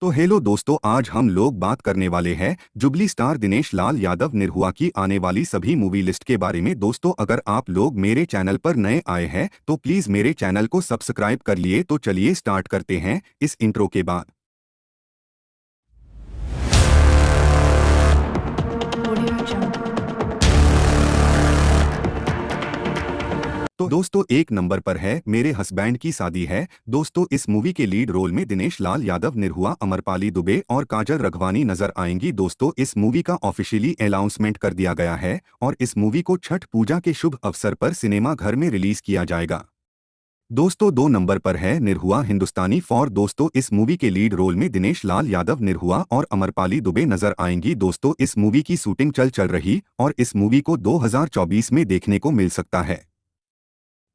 तो हेलो दोस्तों, आज हम लोग बात करने वाले हैं जुबली स्टार दिनेश लाल यादव निरहुआ की आने वाली सभी मूवी लिस्ट के बारे में। दोस्तों, अगर आप लोग मेरे चैनल पर नए आए हैं तो प्लीज मेरे चैनल को सब्सक्राइब कर लिए। तो चलिए स्टार्ट करते हैं इस इंट्रो के बाद। Audio Jungle. तो दोस्तों, एक नंबर पर है मेरे हस्बैंड की शादी है। दोस्तों, इस मूवी के लीड रोल में दिनेश लाल यादव निरहुआ, अमरपाली दुबे और काजल रघवानी नजर आएंगी। दोस्तों, इस मूवी का ऑफिशियली अनाउंसमेंट कर दिया गया है और इस मूवी को छठ पूजा के शुभ अवसर पर सिनेमा घर में रिलीज किया जाएगा। दोस्तों, दो नंबर पर है निरहुआ हिंदुस्तानी फॉर। दोस्तों, इस मूवी के लीड रोल में दिनेश लाल यादव निरहुआ और अमरपाली दुबे नजर आएंगी। दोस्तों, इस मूवी की शूटिंग चल रही और इस मूवी को 2024 में देखने को मिल सकता है।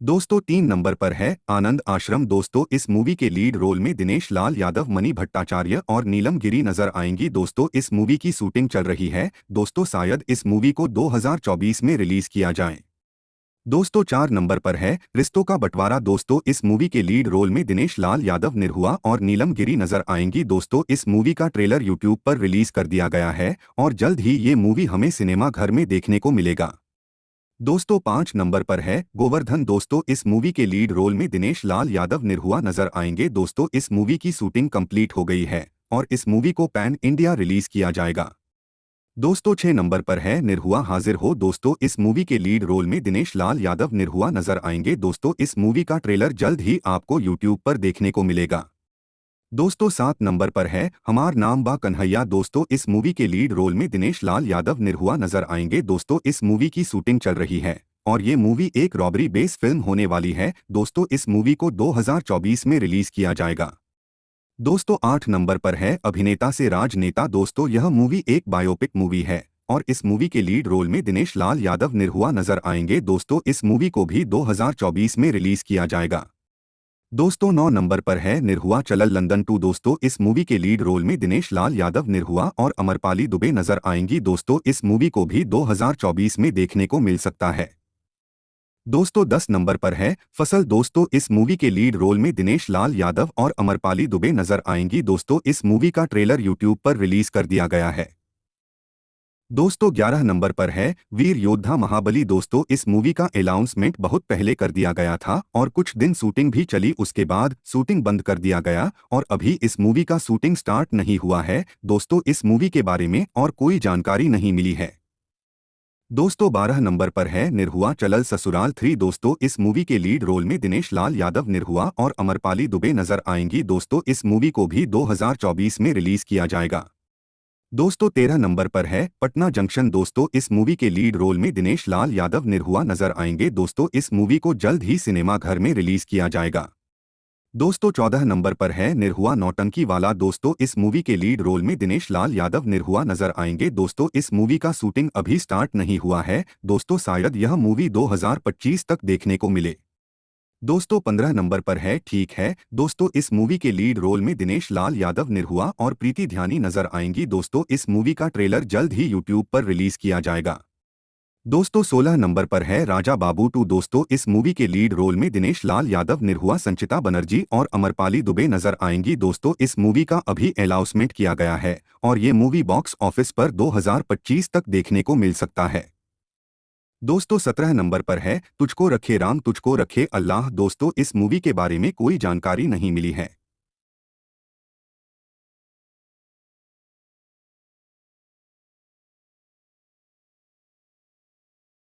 दोस्तों, तीन नंबर पर है आनंद आश्रम। दोस्तों, इस मूवी के लीड रोल में दिनेश लाल यादव, मणि भट्टाचार्य और नीलम गिरी नजर आएंगी। दोस्तों, इस मूवी की शूटिंग चल रही है। दोस्तों, शायद इस मूवी को 2024 में रिलीज किया जाए। दोस्तों, चार नंबर पर है रिश्तों का बंटवारा। दोस्तों, इस मूवी के लीड रोल में दिनेश लाल यादव निरहुआ और नीलम गिरी नजर आएंगी। दोस्तों, इस मूवी का ट्रेलर यूट्यूब पर रिलीज कर दिया गया है और जल्द ही ये मूवी हमें सिनेमा घर में देखने को मिलेगा। दोस्तों, पाँच नंबर पर है गोवर्धन। दोस्तों, इस मूवी के लीड रोल में दिनेश लाल यादव निरहुआ नजर आएंगे। दोस्तों, इस मूवी की शूटिंग कंप्लीट हो गई है और इस मूवी को पैन इंडिया रिलीज किया जाएगा। दोस्तों, छह नंबर पर है निरहुआ हाजिर हो। दोस्तों, इस मूवी के लीड रोल में दिनेश लाल यादव निरहुआ नजर आएंगे। दोस्तों, इस मूवी का ट्रेलर जल्द ही आपको यूट्यूब पर देखने को मिलेगा। दोस्तों, सात नंबर पर है हमार नाम बा कन्हैया। दोस्तों, इस मूवी के लीड रोल में दिनेश लाल यादव निरहुआ नजर आएंगे। दोस्तों, इस मूवी की शूटिंग चल रही है और ये मूवी एक रॉबरी बेस्ड फिल्म होने वाली है। दोस्तों, इस मूवी को 2024 में रिलीज किया जाएगा। दोस्तों, आठ नंबर पर है अभिनेता से राजनेता। दोस्तों, यह मूवी एक बायोपिक मूवी है और इस मूवी के लीड रोल में दिनेश लाल यादव निरहुआ नजर आएंगे। दोस्तों, इस मूवी को भी 2024 में रिलीज किया जाएगा। दोस्तों, नौ नंबर पर है निरहुआ चलल लंदन टू। दोस्तों, इस मूवी के लीड रोल में दिनेश लाल यादव निरहुआ और अमरपाली दुबे नजर आएंगी। दोस्तों, इस मूवी को भी 2024 में देखने को मिल सकता है। दोस्तों, दस नंबर पर है फसल। दोस्तों, इस मूवी के लीड रोल में दिनेश लाल यादव और अमरपाली दुबे नजर आएंगी। दोस्तों, इस मूवी का ट्रेलर यूट्यूब पर रिलीज कर दिया गया है। दोस्तों, 11 नंबर पर है वीर योद्धा महाबली। दोस्तों, इस मूवी का अनाउंसमेंट बहुत पहले कर दिया गया था और कुछ दिन शूटिंग भी चली, उसके बाद शूटिंग बंद कर दिया गया और अभी इस मूवी का शूटिंग स्टार्ट नहीं हुआ है। दोस्तों, इस मूवी के बारे में और कोई जानकारी नहीं मिली है। दोस्तों, 12 नंबर पर है निरहुआ चलल ससुराल 3। दोस्तों, इस मूवी के लीड रोल में दिनेश लाल यादव निरहुआ और अमरपाली दुबे नजर आएंगी। दोस्तों, इस मूवी को भी 2024 में रिलीज किया जाएगा। दोस्तों, 13 नंबर पर है पटना जंक्शन। दोस्तों, इस मूवी के लीड रोल में दिनेश लाल यादव निरहुआ नजर आएंगे। दोस्तों, इस मूवी को जल्द ही सिनेमा घर में रिलीज किया जाएगा। दोस्तों, 14 नंबर पर है निरहुआ नौटंकी वाला। दोस्तों, इस मूवी के लीड रोल में दिनेश लाल यादव निरहुआ नजर आएंगे। दोस्तों, इस मूवी का शूटिंग अभी स्टार्ट नहीं हुआ है। दोस्तों, शायद यह मूवी 2025 तक देखने को मिले। दोस्तों, 15 नंबर पर है ठीक है। दोस्तों, इस मूवी के लीड रोल में दिनेश लाल यादव निरहुआ और प्रीति ध्यानी नजर आएंगी। दोस्तों, इस मूवी का ट्रेलर जल्द ही यूट्यूब पर रिलीज किया जाएगा। दोस्तों, 16 नंबर पर है राजा बाबू 2। दोस्तों, इस मूवी के लीड रोल में दिनेश लाल यादव निरहुआ, संचिता बनर्जी और अमरपाली दुबे नजर आएंगी। दोस्तों, इस मूवी का अभी अनाउंसमेंट किया गया है और ये मूवी बॉक्स ऑफिस पर 2025 तक देखने को मिल सकता है। दोस्तों, 17 नंबर पर है तुझको रखे राम तुझको रखे अल्लाह। दोस्तों, इस मूवी के बारे में कोई जानकारी नहीं मिली है।